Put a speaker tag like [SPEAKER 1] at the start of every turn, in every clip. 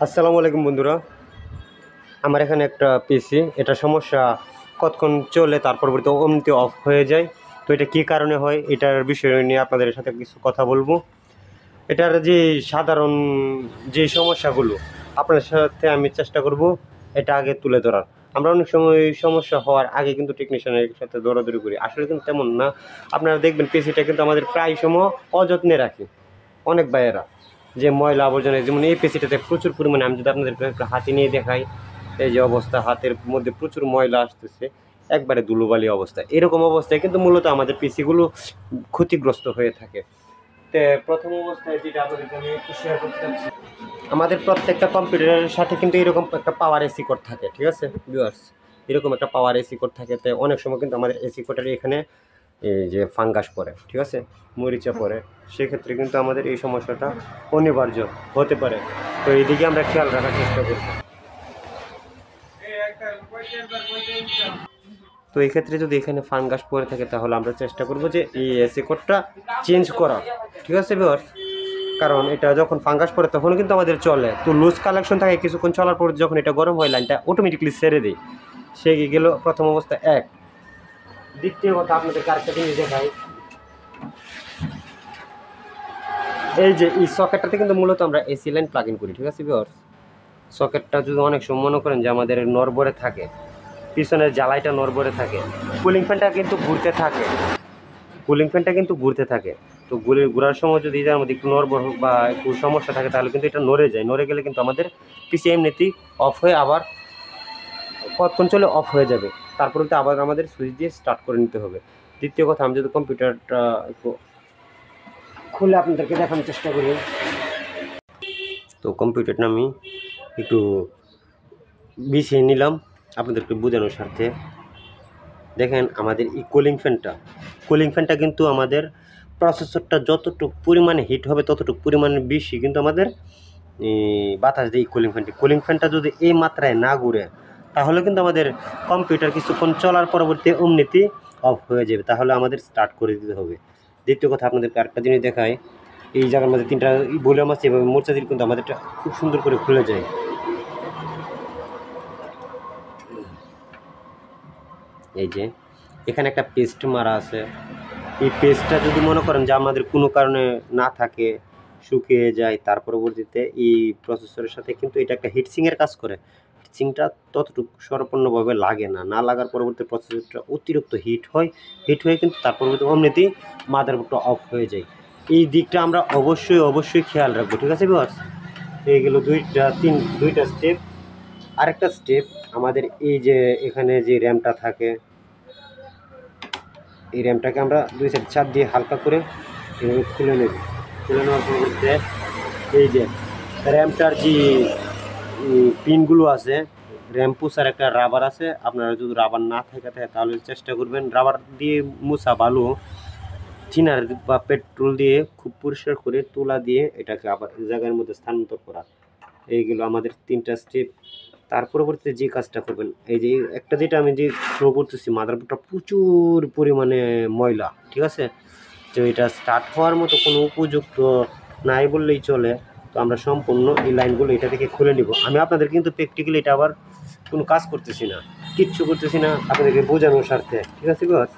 [SPEAKER 1] আসসালামু আলাইকুম বন্ধুরা, আমার এখানে একটা পিসি, এটা সমস্যা কতক্ষণ চলে তার পরবর্তীতে অমনি অফ হয়ে যায়। তো এটা কী কারণে হয় এটার বিষয় নিয়ে আপনাদের সাথে কিছু কথা বলবো। এটার যে সাধারণ যে সমস্যাগুলো আপনার সাথে আমি চেষ্টা করব এটা আগে তুলে ধরার। আমরা অনেক সময় সমস্যা হওয়ার আগে কিন্তু টেকনিশিয়ানের সাথে দৌড়াদৌড়ি করি, আসলে কিন্তু তেমন না। আপনারা দেখবেন পিসিটা কিন্তু আমাদের প্রায় সময় অযত্নে রাখি অনেক ভাইয়েরা, যে ময়লা আবর্জনা, যেমন এই পেশিটাতে প্রচুর পরিমাণে, আমি যদি আপনাদেরকে একটু হাতে নিয়ে দেখাই, এই যে অবস্থা, হাতের মধ্যে প্রচুর ময়লা আসতেছে, একবারে ধুলোবালি অবস্থা। এরকম অবস্থায় কিন্তু মূলত আমাদের পিসিগুলো ক্ষতিগ্রস্ত হয়ে থাকে। তো প্রথম অবস্থায় যেটা আপনাদেরকে আমি একটু শেয়ার করতে চাচ্ছি, আমাদের প্রত্যেকটা কম্পিউটারের সাথে কিন্তু এরকম একটা পাওয়ার এসি কোড থাকে, ঠিক আছে ভিউয়ার্স, এরকম একটা পাওয়ার এসি কোড থাকে। তো অনেক সময় কিন্তু আমাদের এসি কোডের এখানে এই যে ফাঙ্গাস পড়ে, ঠিক আছে, মরিচা পড়ে, সেক্ষেত্রে কিন্তু আমাদের এই সমস্যাটা অনিবার্য হতে পারে। তো এইদিকে আমরা খেয়াল রাখার চেষ্টা করব। তো এই ক্ষেত্রে যদি এখানে ফাঙ্গাস পড়ে থাকে তাহলে আমরা চেষ্টা করব যে এই এসি কোডটা চেঞ্জ করা, ঠিক আছে ভিউয়ার্স। কারণ এটা যখন ফাঙ্গাস পড়ে তখন কিন্তু আমাদের চলে, তো লুজ কালেকশন থাকে, কিছুক্ষণ চলার পর যখন এটা গরম হয় লাইনটা অটোমেটিকলি ছেড়ে দিই। সে গেল প্রথম অবস্থা এক। দ্বিতীয় কথা আপনাদের আরেকটা জিনিস দেখাই, এই যে এই সকেটটাতে কিন্তু মূলত আমরা এসি লাইন প্লাগ ইন করি, ঠিক আছে ভিউয়ার্স। সকেটটা যদি অনেক সময় মনে করেন যে আমাদের নড়বড়ে থাকে, পিছনের জ্বালাইটা নড়বড়ে থাকে, কুলিং ফ্যানটা কিন্তু ঘুরতে থাকে, কুলিং ফ্যানটা কিন্তু ঘুরতে থাকে। তো ঘোরার সময় যদি এটার মধ্যে একটু নড়বড় বা একটু সমস্যা থাকে তাহলে কিন্তু এটা নড়ে যায়, নড়ে গেলে কিন্তু আমাদের পিসি এমনিতেই অফ হয়ে আবার কতক্ষণ চলে অফ হয়ে যাবে, তারপরে তো আবার আমাদের সুইচ দিয়ে স্টার্ট করে নিতে হবে। দ্বিতীয় কথা, আমি যদি কম্পিউটারটা একটু খুলে আপনাদেরকে দেখানোর চেষ্টা করি, তো কম্পিউটারটা আমি একটু বিছিয়ে নিলাম আপনাদেরকে বোঝানোর স্বার্থে। দেখেন আমাদের এই কুলিং ফ্যানটা কিন্তু আমাদের প্রসেসরটা যতটুকু পরিমাণে হিট হবে ততটুকু পরিমাণে বেশি কিন্তু আমাদের বাতাস দেয়। কুলিং ফ্যানটা যদি এই মাত্রায় না ঘুরে তাহলে কিন্তু আমাদের কম্পিউটার কিছুক্ষণ চলার পরবর্তী অমনিতেই অফ হয়ে যাবে, তাহলে আমাদের স্টার্ট করে দিতে হবে। দ্বিতীয় কথা, আপনাদেরকে আরেকটা জিনিস দেখায়, এই জায়গার মধ্যে তিনটা ভলিউম আছে, এভাবে মোর্চা দিলে কিন্তু আমাদেরটা খুব সুন্দর করে খুলে যায়। এই যে এখানে একটা পেস্ট মারা আছে, এই পেস্টটা যদি মনে করেন যে আমাদের কোনো কারণে না থাকে, শুকিয়ে যায়, তার পরবর্তীতে এই প্রসেসরের সাথে কিন্তু এটা একটা হিটসিংয়ের কাজ করে। হিটসিংটা ততটুকু সম্পূর্ণভাবে লাগে না, না লাগার পরবর্তী প্রসেসরটা অতিরিক্ত হিট হয়, হিট হয়ে কিন্তু তার পরবর্তী অমনিতেই মাদারবোর্ডটা অফ হয়ে যায়। এই দিকটা আমরা অবশ্যই খেয়াল রাখবো, ঠিক আছে ভিউয়ার্স। এইগুলো দুইটা স্টেপ। আরেকটা স্টেপ, আমাদের এই যে এখানে যে র্যামটা থাকে, এই র্যামটাকে আমরা দুই সাইড চাপ দিয়ে হালকা করে এভাবে খুলে নেব। খুলে নেওয়ার পরবর্তীতে এই যে র্যামটার যে পিনগুলো আছে, র্যাম পুষার একটা রাবার আছে, আপনারা যদি রাবার না থাকে তাহলে চেষ্টা করবেন রাবার দিয়ে মুছা ভালো, থিনার বা পেট্রোল দিয়ে খুব পরিষ্কার করে তুলা দিয়ে এটাকে আবার এই জায়গার মধ্যে স্থানান্তর করা। এইগুলো আমাদের তিনটা স্টেপ। তার পরবর্তীতে যে কাজটা করবেন, এই যে একটা যেটা আমি যে শো করতেছি, মাদারবোর্ডটা প্রচুর পরিমাণে ময়লা, ঠিক আছে, তো এটা স্টার্ট হওয়ার মতো কোনো উপযুক্ত নাই বললেই চলে। তো আমরা সম্পূর্ণ এই লাইনগুলো এটা থেকে খুলে নিব। আমি আপনাদের কিন্তু প্র্যাকটিক্যালি এটা আবার কোনো কাজ করতেছি না, কিচ্ছু করতেছি না, আপনাদেরকে বোঝানোর স্বার্থে, ঠিক আছে বস।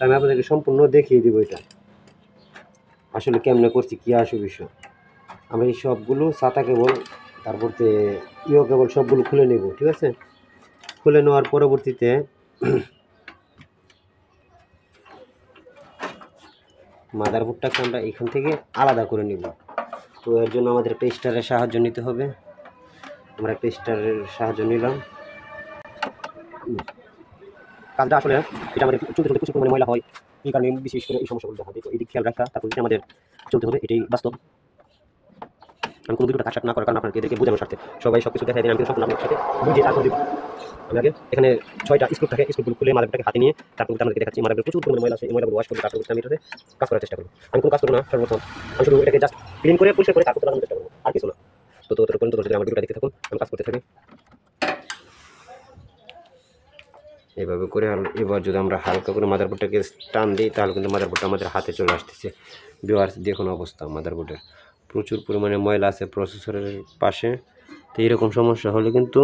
[SPEAKER 1] আমি আপনাদেরকে সম্পূর্ণ দেখিয়ে দিব এটা আসলে কেমনে করছি, কী আসে বিষয়। আমরা এই সবগুলো ছাতা কেবল, তারপরতে কেবল সবগুলো খুলে নেব, ঠিক আছে। খুলে নেওয়ার পরবর্তীতে মাদারবোর্ডটাকে আমরা এখান থেকে আলাদা করে নিব। তো এর জন্য আমাদের একটা স্টারের সাহায্য নিতে হবে। আমরা একটা স্টারের সাহায্য নিলাম। কাজটা আসলে এটা আমাদের চলতে চলতে প্রচুর পরিমাণে ময়লা হয়, এই কারণে বিশেষ করে এই সমস্যাগুলো দেখা যায়। তো এই দিক খেয়াল রাখা, তারপর আমাদের চলতে হবে, এটাই বাস্তব। আমি কোনো ভিডিওটা কাটছাট না করার কারণ আপনাকে এদেরকে বোঝানোর স্বার্থে। সবাই সব কিছু দেখাই দিন, আমি সম্পূর্ণ আপনার সাথে বুঝিয়ে তারপর দিব। আমি আগে এখানে 6টা স্ক্রু থাকে, স্ক্রুগুলো খুলে মাদারবোর্ডটাকে হাতে নিয়ে তারপর আপনাদেরকে দেখাচ্ছি। মাদারবোর্ডে প্রচুর পরিমাণে ময়লা আছে, এই ময়লাগুলো ওয়াশ করে তারপর আমি এটাতে কাজ করার চেষ্টা করব। আমি কোনো কাজ করবো না, সর্বপ্রথম আমি শুধু এটাকে জাস্ট ক্লিন করে পরিষ্কার করে তারপর লাগানোর চেষ্টা করবো, আর কিছু না। তো ততক্ষণ পর্যন্ত যদি আমার ভিডিওটা দেখতে থাকুন, আমি কাজ করতে থাকি এভাবে করে। এবার যদি আমরা হালকা করে মাদারবোর্ডটাকে টান দিই তাহলে কিন্তু মাদারবোর্ডটা আমাদের হাতে চলে আসতেছে। ভিউয়ার্স দেখুন অবস্থা, মাদারবোর্ডের প্রচুর পরিমাণে ময়লা আছে প্রসেসরের পাশে, তো এরকম সমস্যা হলে কিন্তু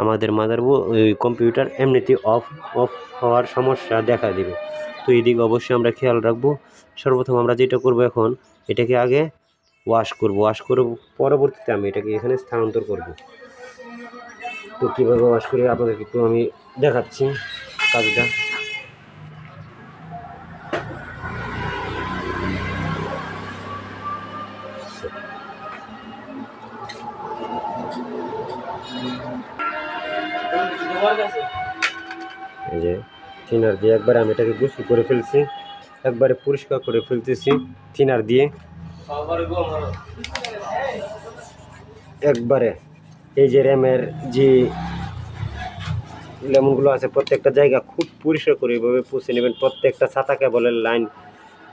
[SPEAKER 1] আমাদের মাদারবোর্ড কম্পিউটার এমনিতেই অফ অফ হওয়ার সমস্যা দেখা দেবে। তো এই দিকে অবশ্যই আমরা খেয়াল রাখবো। সর্বপ্রথম আমরা যেটা করব, এখন এটাকে আগে ওয়াশ করে পরবর্তীতে আমি এটাকে এখানে স্থানান্তর করব। তো কীভাবে ওয়াশ করে আপনাদেরকে একটু আমি দেখাচ্ছি কাজটা। এই যে থিনার দিয়ে একবারে আমি এটাকে গোসল করে ফেলছি, একবারে পরিষ্কার করে ফেলতেছি থিনার দিয়ে একবারে। এই যে র্যামের যে লেমনগুলো আছে প্রত্যেকটা জায়গা খুব পরিষ্কার করে এভাবে পুষে নেবেন। প্রত্যেকটা ছাতা কেবলের লাইন,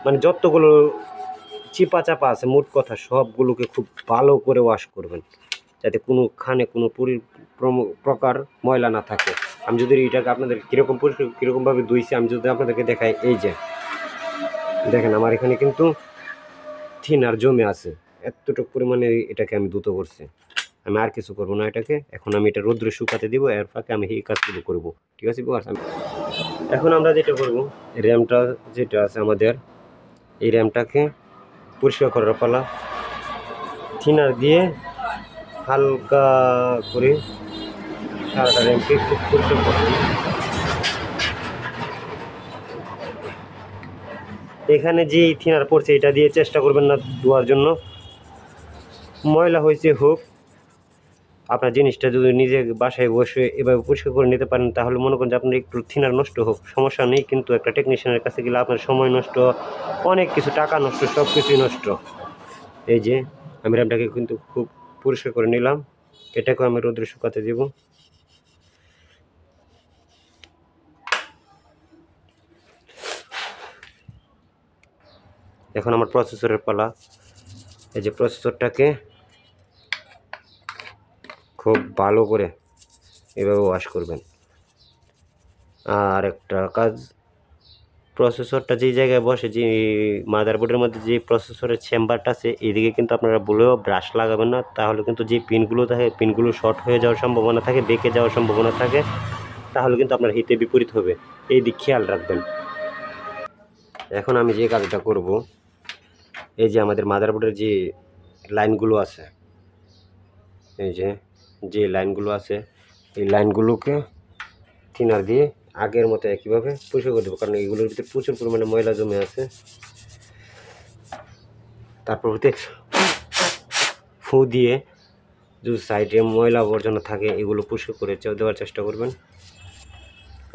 [SPEAKER 1] মানে যতগুলো চিপা চাপা আছে মোট কথা সবগুলোকে খুব ভালো করে ওয়াশ করবেন, যাতে কোনোখানে কোনো প্রকার ময়লা না থাকে। আমি যদি এটাকে আপনাদের কীরকমভাবে ধুইছি আমি যদি আপনাদেরকে দেখাই, এই যে দেখেন আমার এখানে কিন্তু থিনার জমে আছে, এতটুকু পরিমাণে এটাকে আমি দ্রুত করছি। আমি আর কিছু করবো না এটাকে, এখন আমি এটা রোদ্রে শুকাতে দিব, এর ফাঁকে আমি এই কাজগুলো করবো। ঠিক আছে বিভার্স, এখন আমরা যেটা করব, র্যামটা যেটা আছে আমাদের, এই র্যামটাকে পরিষ্কার করার পালা। থিনার দিয়ে হালকা করে সারাটা র্যামকে খুব পরিষ্কার করতে। এখানে যে থিনার পড়ছে এটা দিয়ে চেষ্টা করবেন না ধোয়ার জন্য, ময়লা হয়েছে হোক। আপনার জিনিসটা যদি নিজে বাসায় বসে এভাবে পরিষ্কার করে নিতে পারেন তাহলে মনে করেন যে আপনার একটু থিনার নষ্ট হোক সমস্যা নেই, কিন্তু একটা টেকনিশিয়ানের কাছে গেলে আপনার সময় নষ্ট, অনেক কিছু টাকা নষ্ট, সব কিছুই নষ্ট। এই যে আমি র্যামটাকে কিন্তু খুব পরিষ্কার করে নিলাম, এটাকেও আমি রোদ্রে শুকাতে দেব। এখন আমার প্রসেসরের পালা। এই যে প্রসেসরটাকে খুব ভালো করে এভাবে ওয়াশ করবেন। আর একটা কাজ, প্রসেসরটা যেই জায়গায় বসে, যে মাদারবোর্ডের মধ্যে যে প্রসেসরের চেম্বারটা আছে এইদিকে কিন্তু আপনারা বলেও ব্রাশ লাগাবেন না, তাহলে কিন্তু যে পিনগুলো থাকে পিনগুলো শর্ট হয়ে যাওয়ার সম্ভাবনা থাকে, বেঁকে যাওয়ার সম্ভাবনা থাকে, তাহলে কিন্তু আপনার হিতে বিপরীত হবে। এই দিক খেয়াল রাখবেন। এখন আমি যে কাজটা করব, এই যে আমাদের মাদারবোর্ডের যে লাইনগুলো আছে, এই যে লাইনগুলো আছে এই লাইনগুলোকে থিনার দিয়ে আগের মতো একইভাবে পরিষ্কার করে দেবো, কারণ এইগুলোর ভিতরে প্রচুর পরিমাণে ময়লা জমে আছে। তারপর ফু দিয়ে যদি সাইডে ময়লা আবর্জনা থাকে এগুলো পরিষ্কার করে দেওয়ার চেষ্টা করবেন।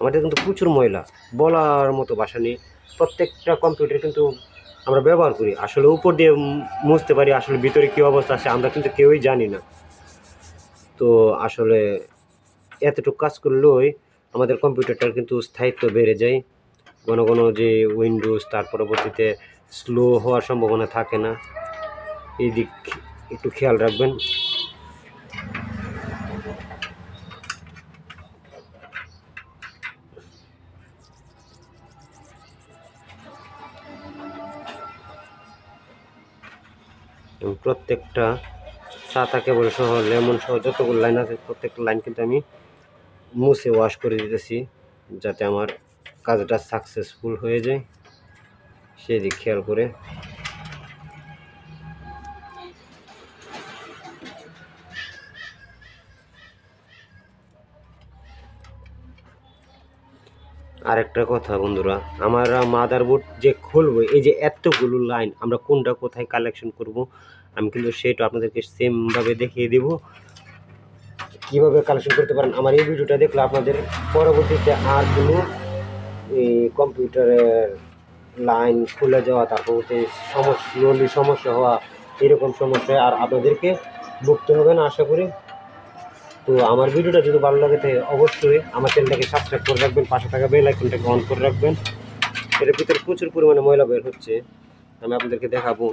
[SPEAKER 1] আমাদের কিন্তু প্রচুর ময়লা, বলার মতো ভাষা নেই। প্রত্যেকটা কম্পিউটার কিন্তু আমরা ব্যবহার করি, আসলে উপর দিয়ে মুছতে পারি, আসলে ভিতরে কী অবস্থা আছে আমরা কিন্তু কেউই জানি না। তো আসলে এতটুকু কাজ করলেই আমাদের কম্পিউটারটার কিন্তু স্থায়িত্ব বেড়ে যায়। ঘন ঘন যে উইন্ডোজ তার পরবর্তীতে স্লো হওয়ার সম্ভাবনা থাকে না। এই দিক একটু খেয়াল রাখবেন। এবং প্রত্যেকটা ছাতা কেবল সহ লেমন সহ যতগুলো লাইন আছে প্রত্যেকটা লাইন কিন্তু আমি মুছে ওয়াশ করে দিতেছি, যাতে আমার কাজটা সাকসেসফুল হয়ে যায় সেদিক খেয়াল করে। আরেকটা কথা বন্ধুরা, আমরা মাদারবোর্ড যে খুলবো, এই যে এতগুলো লাইন আমরা কোনটা কোথায় কালেকশন করব আমি কিন্তু সেটা আপনাদেরকে সেমভাবে দেখিয়ে দেব কীভাবে কালেকশন করতে পারেন। আমার এই ভিডিওটা দেখলে আপনাদের পরবর্তীতে আর কোনো কম্পিউটারের লাইন খুলে যাওয়া, তারপর সমস্যা হওয়া, এরকম সমস্যায় আর আপনাদেরকে ভুগতে হবে না আশা করি। তো আমার ভিডিওটা যদি ভালো লাগে তাহলে অবশ্যই আমার চ্যানেলটাকে সাবস্ক্রাইব করে রাখবেন, পাশে থাকা বেল আইকনটাকে অন করে রাখবেন। এর ভিতরে প্রচুর পরিমাণে ময়লা বের হচ্ছে, আমি আপনাদেরকে দেখাবো।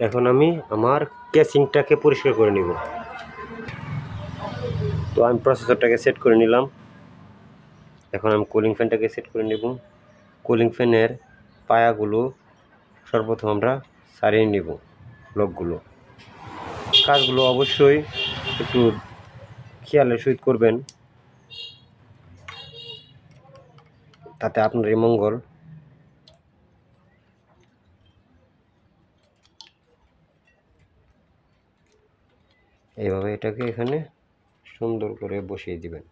[SPEAKER 1] এখন আমি আমার কেসিংটাকে পরিষ্কার করে নিব। তো আমি প্রসেসরটাকে সেট করে নিলাম। এখন আমি কুলিং ফ্যানটাকে সেট করে নেব। কুলিং ফ্যানের পায়াগুলো সর্বপ্রথম আমরা সারিয়ে নিব, লকগুলো। কাজগুলো অবশ্যই একটু খেয়ালের সহিত করবেন, তাতে আপনারই মঙ্গল। এইভাবে এটাকে এখানে সুন্দর করে বসিয়ে দিবেন।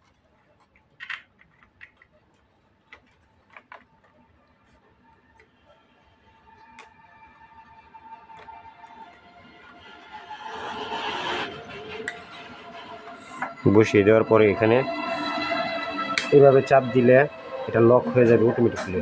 [SPEAKER 1] বসিয়ে দেওয়ার পরে এখানে এইভাবে চাপ দিলে এটা লক হয়ে যাবে অটোমেটিক্যালি।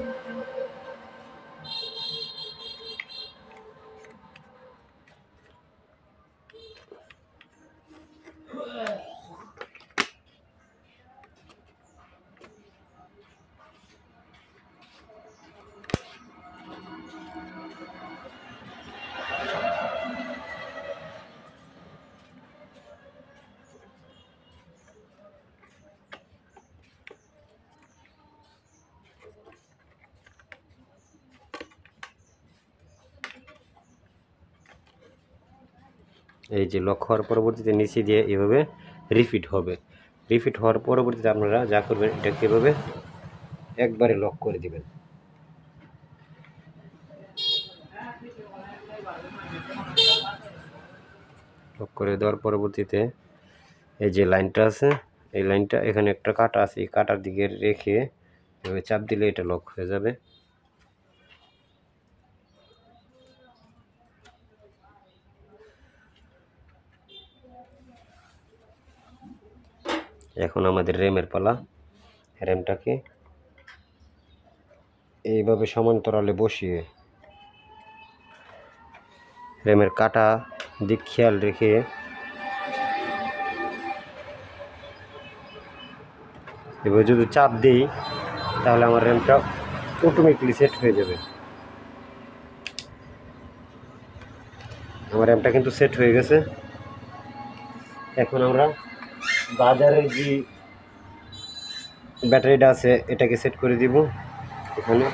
[SPEAKER 1] এই যে লক হওয়ার পরবর্তীতে নিচে দিয়ে এভাবে রিপিট হবে। রিপিট হওয়ার পরবর্তীতে আপনারা যা করবেন, এটাকে এভাবে একবারে লক করে দিবেন। লক করে দেওয়ার পরবর্তীতে এই যে লাইনটা আছে, এই লাইনটা এখানে একটা কাটা আছে, এই কাটার দিকে রেখে এভাবে চাপ দিলে এটা লক হয়ে যাবে। এখন আমাদের র্যামের পালা। র্যামটাকে এইভাবে সমান্তরালে বসিয়ে র্যামের কাটা দিক খেয়াল রেখে এবার যদি চাপ দিই তাহলে আমার র্যামটা অটোমেটিক্যালি সেট হয়ে যাবে। আমার র্যামটা কিন্তু সেট হয়ে গেছে। এখন আমরা বাজারের যে ব্যাটারিটা আছে এটাকে সেট করে দিব। এখানে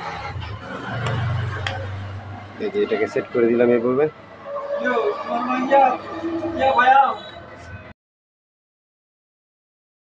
[SPEAKER 1] এই যে এটাকে সেট করে দিলাম এইভাবে।